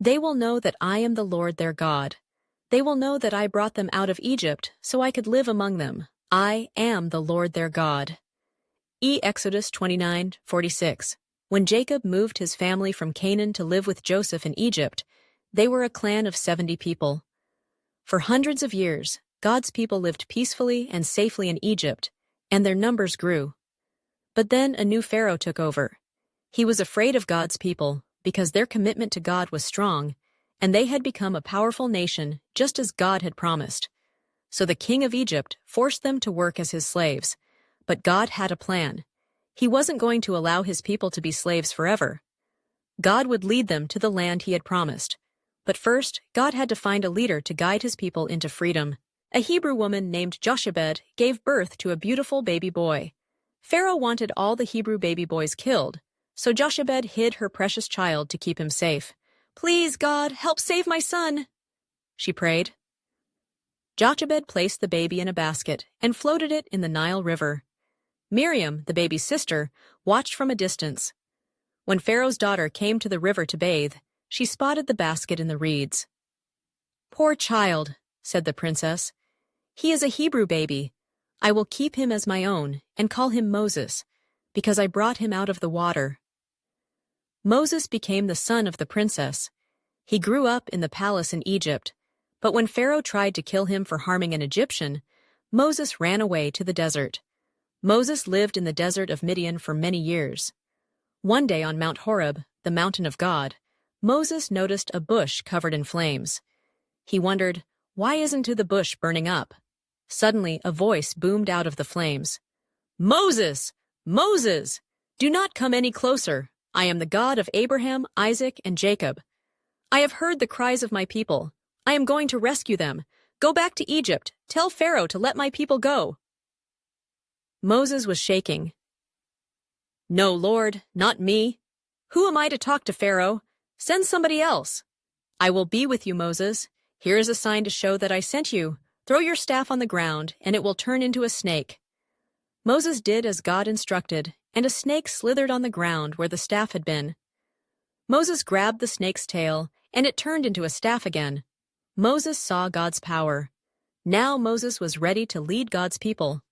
They will know that I am the Lord their God. They will know that I brought them out of Egypt so I could live among them. I am the Lord their God. Exodus 29:46. When Jacob moved his family from Canaan to live with Joseph in Egypt, they were a clan of 70 people. For hundreds of years, God's people lived peacefully and safely in Egypt, and their numbers grew. But then a new Pharaoh took over. He was afraid of God's people because their commitment to God was strong, and they had become a powerful nation just as God had promised. So the king of Egypt forced them to work as his slaves. But God had a plan. He wasn't going to allow his people to be slaves forever. God would lead them to the land he had promised. But first, God had to find a leader to guide his people into freedom. A Hebrew woman named Jochebed gave birth to a beautiful baby boy. Pharaoh wanted all the Hebrew baby boys killed, so Jochebed hid her precious child to keep him safe. "Please, God, help save my son," she prayed. Jochebed placed the baby in a basket and floated it in the Nile River. Miriam, the baby's sister, watched from a distance. When Pharaoh's daughter came to the river to bathe, she spotted the basket in the reeds. "Poor child," said the princess. "He is a Hebrew baby. I will keep him as my own and call him Moses, because I brought him out of the water." Moses became the son of the princess. He grew up in the palace in Egypt, but when Pharaoh tried to kill him for harming an Egyptian, Moses ran away to the desert. Moses lived in the desert of Midian for many years. One day on Mount Horeb, the mountain of God, Moses noticed a bush covered in flames. He wondered, why isn't the bush burning up? Suddenly, a voice boomed out of the flames. "Moses! Moses! Do not come any closer. I am the God of Abraham, Isaac, and Jacob. I have heard the cries of my people. I am going to rescue them. Go back to Egypt. Tell Pharaoh to let my people go." Moses was shaking. "No, Lord, not me. Who am I to talk to Pharaoh? Send somebody else." "I will be with you, Moses. Here is a sign to show that I sent you. Throw your staff on the ground, and it will turn into a snake." Moses did as God instructed, and a snake slithered on the ground where the staff had been. Moses grabbed the snake's tail, and it turned into a staff again. Moses saw God's power. Now Moses was ready to lead God's people.